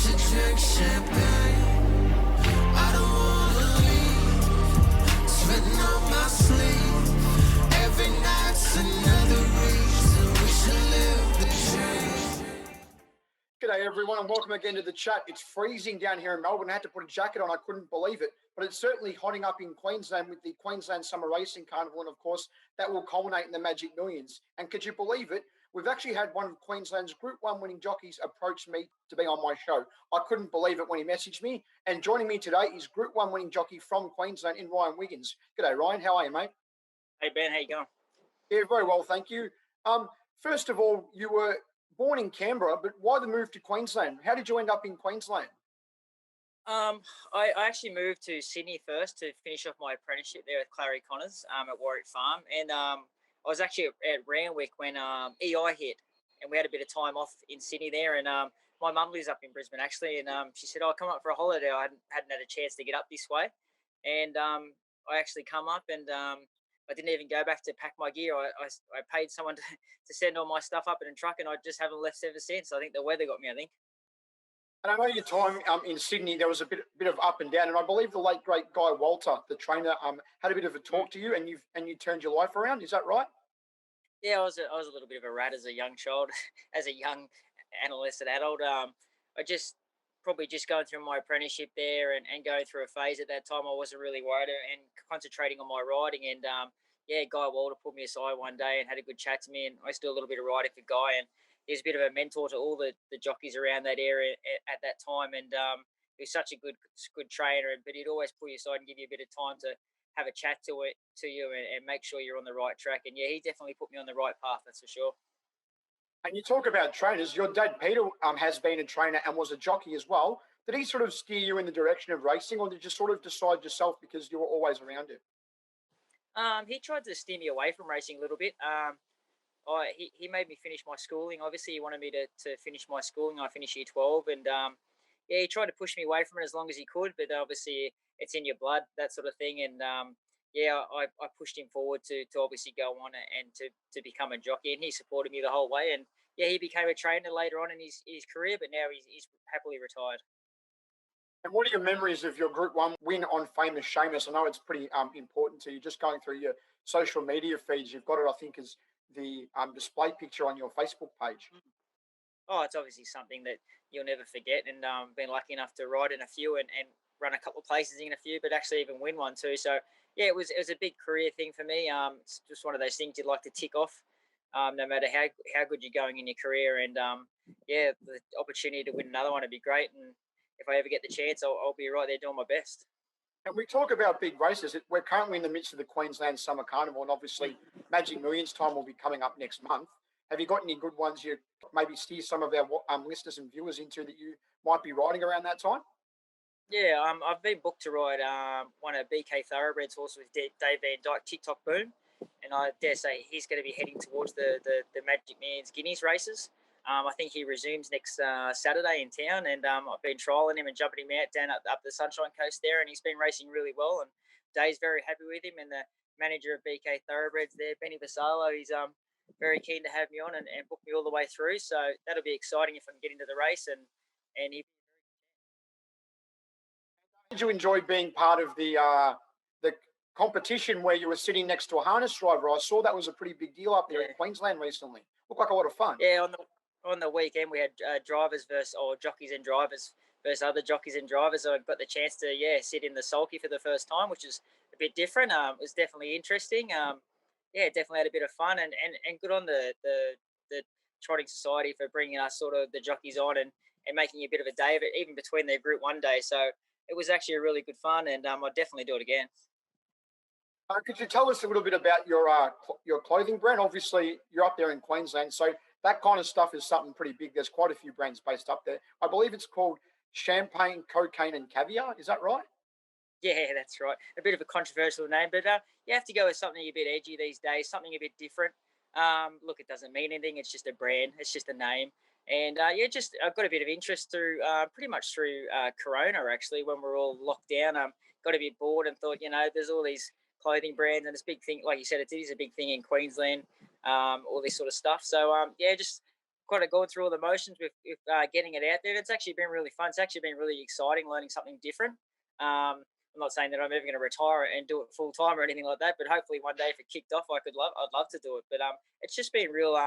should drink champagne. I don't wanna leave. Sweating on my sleeve. Every night's another reason we should live the dream. G'day everyone and welcome again to the chat. It's freezing down here in Melbourne. I had to put a jacket on. I couldn't believe it. But it's certainly hotting up in Queensland with the Queensland Summer Racing Carnival, and of course that will culminate in the Magic Millions. And could you believe it? We've actually had one of Queensland's Group 1 winning jockeys approach me to be on my show. I couldn't believe it when he messaged me. And joining me today is Group 1 winning jockey from Queensland in Ryan Wiggins. G'day Ryan, how are you, mate? Hey Ben, how you going? Yeah, very well, thank you. First of all, you were born in Canberra, but why the move to Queensland? How did you end up in Queensland? I actually moved to Sydney first to finish off my apprenticeship there with Clary Connors at Warwick Farm, and I was actually at Randwick when EI hit, and we had a bit of time off in Sydney there. And my mum lives up in Brisbane actually, and she said, "Oh, come up for a holiday." I hadn't had a chance to get up this way, and I actually come up and. I didn't even go back to pack my gear. I paid someone to send all my stuff up in a truck, and I just haven't left ever since. I think the weather got me, I think. And I know your time in Sydney, there was a bit of up and down, and I believe the late great Guy Walter, the trainer, had a bit of a talk to you, and you turned your life around. Is that right? Yeah, I was a little bit of a rat as a young child, as a young adolescent adult. I probably just going through my apprenticeship there and going through a phase at that time. I wasn't really worried and concentrating on my riding. And Guy Walter pulled me aside one day and had a good chat to me. And I used to do a little bit of riding for Guy, and he was a bit of a mentor to all the jockeys around that area at that time. And he was such a good trainer, but he'd always pull you aside and give you a bit of time to have a chat to you and make sure you're on the right track. And yeah, he definitely put me on the right path, that's for sure. And you talk about trainers. Your dad, Peter, has been a trainer and was a jockey as well. Did he sort of steer you in the direction of racing, or did you sort of decide yourself because you were always around him? He tried to steer me away from racing a little bit. He made me finish my schooling. Obviously, he wanted me to finish my schooling. I finished year 12, and he tried to push me away from it as long as he could. But obviously, it's in your blood, that sort of thing. And I pushed him forward to obviously go on and to become a jockey, and he supported me the whole way. And yeah, he became a trainer later on in his career, but now he's happily retired. And what are your memories of your Group 1 win on famous Seamus? I know it's pretty important to you. Just going through your social media feeds, you've got it, I think, as the display picture on your Facebook page. Oh, it's obviously something that you'll never forget, and been lucky enough to ride in a few and run a couple of places in a few, but actually even win one too. So yeah, it was a big career thing for me. It's just one of those things you'd like to tick off, no matter how good you're going in your career. And the opportunity to win another one would be great. And if I ever get the chance, I'll be right there doing my best. And we talk about big races. We're currently in the midst of the Queensland Summer Carnival, and obviously Magic Millions time will be coming up next month. Have you got any good ones you maybe steer some of our listeners and viewers into that you might be riding around that time? Yeah, I've been booked to ride one of BK Thoroughbreds horses with Dave Van Dyke, TikTok Boom, and I dare say he's going to be heading towards the Magic Millions Guineas races. I think he resumes next Saturday in town, and I've been trialling him and jumping him out down up the Sunshine Coast there, and he's been racing really well, and Dave's very happy with him, and the manager of BK Thoroughbreds there, Benny Vassallo, he's very keen to have me on and book me all the way through, so that'll be exciting if I can get into the race, and he. Did you enjoy being part of the competition where you were sitting next to a harness driver? I saw that was a pretty big deal up there in Queensland recently. Looked like a lot of fun. Yeah, on the weekend we had jockeys and drivers versus other jockeys and drivers. I got the chance to sit in the sulky for the first time, which is a bit different. It was definitely interesting. Definitely had a bit of fun, and good on the Trotting Society for bringing us sort of the jockeys on and making a bit of a day of it, even between their Group 1 day. So it was actually a really good fun, and I'll definitely do it again. Could you tell us a little bit about your clothing brand? Obviously, you're up there in Queensland, so that kind of stuff is something pretty big. There's quite a few brands based up there. I believe it's called Champagne, Cocaine, and Caviar. Is that right? Yeah, that's right. A bit of a controversial name, but you have to go with something a bit edgy these days, something a bit different. Look, it doesn't mean anything. It's just a brand. It's just a name. And I've got a bit of interest through pretty much through Corona, actually, when we're all locked down. Got a bit bored and thought, there's all these clothing brands, and it's a big thing. Like you said, it is a big thing in Queensland, all this sort of stuff. So, just kind of going through all the motions with getting it out there. It's actually been really fun. It's actually been really exciting learning something different. I'm not saying that I'm ever going to retire and do it full time or anything like that, but hopefully one day if it kicked off, I'd love to do it. But it's just been real.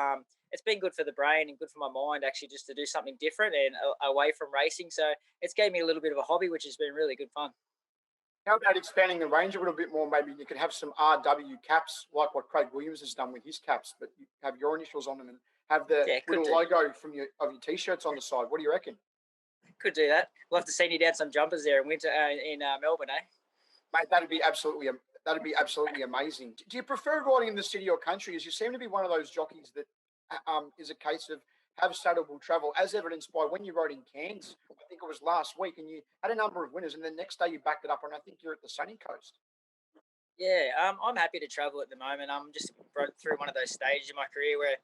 It's been good for the brain and good for my mind actually just to do something different and away from racing. So it's gave me a little bit of a hobby, which has been really good fun. How about expanding the range a little bit more? Maybe you could have some RW caps, like what Craig Williams has done with his caps, but you have your initials on them and have the Yeah, little logo from your t-shirts on the side. What do you reckon? Could do that. We'll have to send you down some jumpers there in winter in Melbourne, eh? Mate, that'd be absolutely amazing. Do you prefer riding in the city or country? As you seem to be one of those jockeys that is a case of have suitable travel, as evidenced by when you rode in Cairns. I think it was last week, and you had a number of winners, and the next day you backed it up, and I think you're at the sunny coast. Yeah, I'm happy to travel at the moment. I'm just through one of those stages in my career where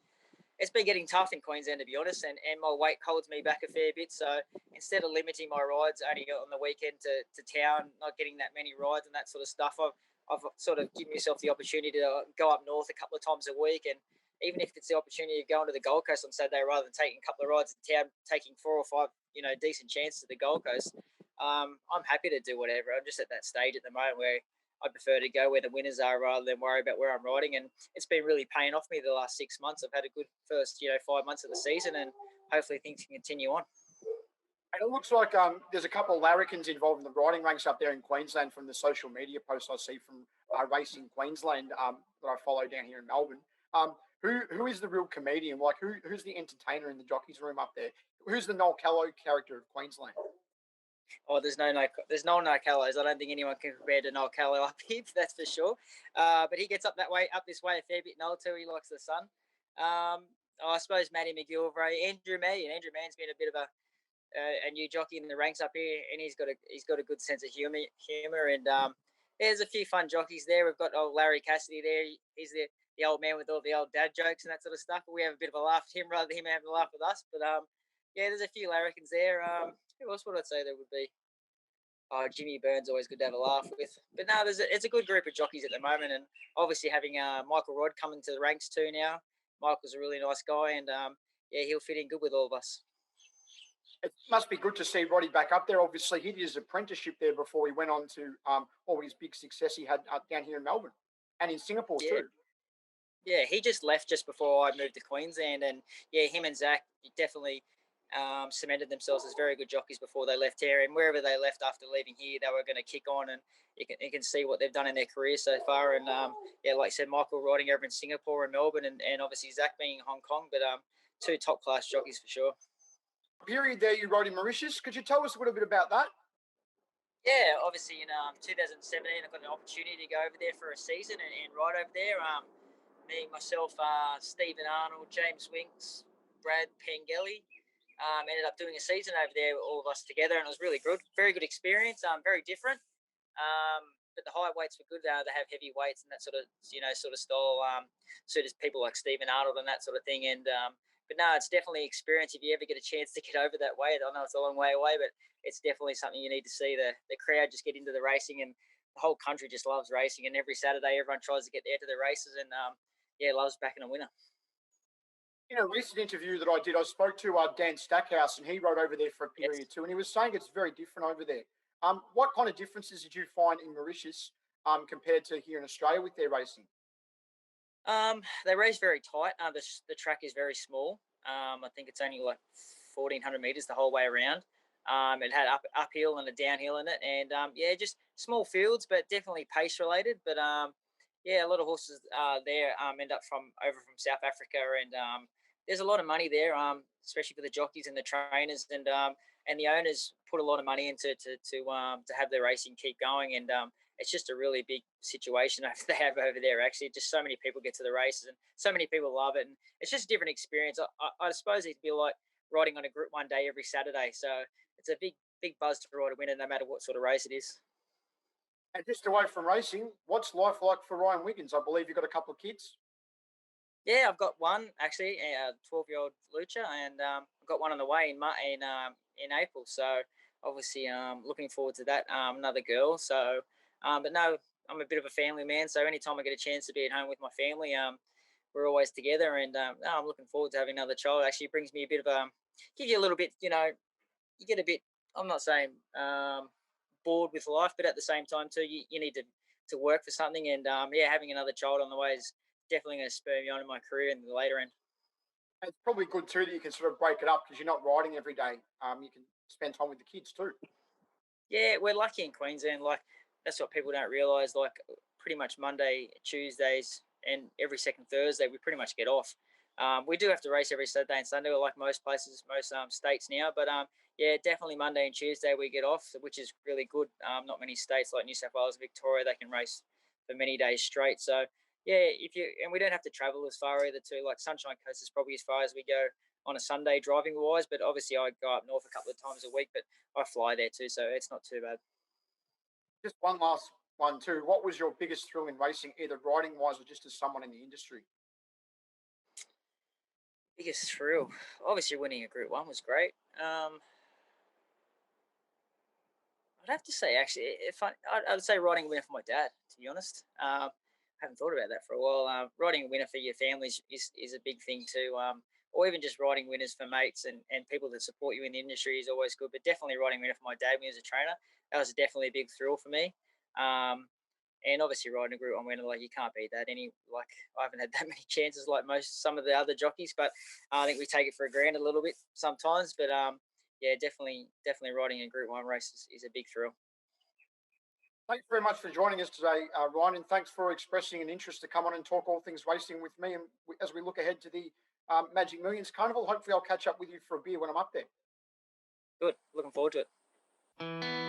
it's been getting tough in Queensland, to be honest, and my weight holds me back a fair bit. So instead of limiting my rides only on the weekend to town, not getting that many rides and that sort of stuff, I've sort of given myself the opportunity to go up north a couple of times a week. And even if it's the opportunity of going to the Gold Coast on Saturday rather than taking a couple of rides in town, taking 4 or 5, decent chances to the Gold Coast, I'm happy to do whatever. I'm just at that stage at the moment where I prefer to go where the winners are rather than worry about where I'm riding. And it's been really paying off me the last 6 months. I've had a good first, 5 months of the season, and hopefully things can continue on. And it looks like there's a couple of larrikins involved in the riding ranks up there in Queensland from the social media posts I see from Racing Queensland that I follow down here in Melbourne. Who is the real comedian? Like who's the entertainer in the Jockeys Room up there? Who's the Noel Callow character of Queensland? Oh, there's no Callows. I don't think anyone can compare to Noel Callow up here, that's for sure. But he gets up this way a fair bit. Noel too. He likes the sun. I suppose Matty McGilvray, Andrew Mann's been a bit of a new jockey in the ranks up here, and he's got a good sense of humour. And there's a few fun jockeys there. We've got old Larry Cassidy there. He's the old man with all the old dad jokes and that sort of stuff. But we have a bit of a laugh at him rather than him having a laugh with us. But yeah, there's a few larrikins there. Who else would I say there would be? Oh, Jimmy Burns, always good to have a laugh with. But no, it's a good group of jockeys at the moment, and obviously having Michael Rod coming to the ranks too now. Michael's a really nice guy, and yeah, he'll fit in good with all of us. It must be good to see Roddy back up there. Obviously, he did his apprenticeship there before he went on to all his big success he had down here in Melbourne and in Singapore too. Yeah, he just left just before I moved to Queensland, and yeah, him and Zach definitely cemented themselves as very good jockeys before they left here. And wherever they left after leaving here, they were going to kick on, and you can see what they've done in their career so far. And yeah, like I said, Michael riding over in Singapore and Melbourne, and obviously Zach being in Hong Kong, but two top class jockeys for sure. Period there you rode in Mauritius. Could you tell us a little bit about that? Yeah, obviously in 2017, I got an opportunity to go over there for a season and ride over there. Me, myself, Stephen Arnold, James Winks, Brad Pengelly, ended up doing a season over there, all of us together, and it was really good. Very good experience. Very different. But the high weights were good. They have heavy weights and that sort of style suited people like Stephen Arnold and that sort of thing. And but no, it's definitely experience. If you ever get a chance to get over that way, I know it's a long way away, but it's definitely something you need to see. The crowd just get into the racing, and the whole country just loves racing. And every Saturday, everyone tries to get there to the races, and yeah, loves backing a winner. In a recent interview that I did, I spoke to Dan Stackhouse, and he rode over there for a period too, and he was saying it's very different over there. What kind of differences did you find in Mauritius compared to here in Australia with their racing? They race very tight. The track is very small. I think it's only like 1,400 meters the whole way around. It had uphill and a downhill in it, and yeah, just small fields, but definitely pace related. But yeah, a lot of horses there end up over from South Africa, and there's a lot of money there, especially for the jockeys and the trainers, and the owners put a lot of money into to have their racing keep going, and it's just a really big situation they have over there. Actually, just so many people get to the races, and so many people love it, and it's just a different experience. I suppose it'd be like riding on a Group 1 day every Saturday, so it's a big buzz to ride a winner, no matter what sort of race it is. And just away from racing, what's life like for Ryan Wiggins? I believe you've got a couple of kids. Yeah, I've got one actually, a 12-year-old Lucha, and I've got one on the way in April. So obviously, looking forward to that. Another girl. So, but no, I'm a bit of a family man. So anytime I get a chance to be at home with my family, we're always together. And no, I'm looking forward to having another child. Actually, it brings me a bit of give you a little bit, you get a bit. I'm not saying bored with life, but at the same time too, you need to work for something. And yeah, having another child on the way is definitely going to spur me on in my career in the later end. It's probably good too that you can sort of break it up because you're not riding every day. You can spend time with the kids too. Yeah, we're lucky in Queensland. Like that's what people don't realise. Like pretty much Monday, Tuesdays, and every second Thursday, we pretty much get off. We do have to race every Saturday and Sunday, like most places, most states now. But yeah, definitely Monday and Tuesday we get off, which is really good. Not many states like New South Wales, Victoria, they can race for many days straight. So yeah, we don't have to travel as far either. Too like Sunshine Coast is probably as far as we go on a Sunday driving wise. But obviously I go up north a couple of times a week, but I fly there too, so it's not too bad. Just one last one too. What was your biggest thrill in racing, either riding wise or just as someone in the industry? Biggest thrill, obviously winning a Group One was great. I'd have to say actually, if I'd say riding a winner for my dad. To be honest, I haven't thought about that for a while. Riding a winner for your family is a big thing too. Or even just riding winners for mates and people that support you in the industry is always good. But definitely riding a winner for my dad when he was a trainer, that was definitely a big thrill for me. And obviously riding a Group One winner, like you can't beat that. Like I haven't had that many chances like some of the other jockeys, but I think we take it for granted a little bit sometimes. But yeah, definitely riding a Group One race is a big thrill. Thanks very much for joining us today, Ryan, and thanks for expressing an interest to come on and talk all things racing with me. And as we look ahead to the Magic Millions Carnival, hopefully I'll catch up with you for a beer when I'm up there. Good, looking forward to it.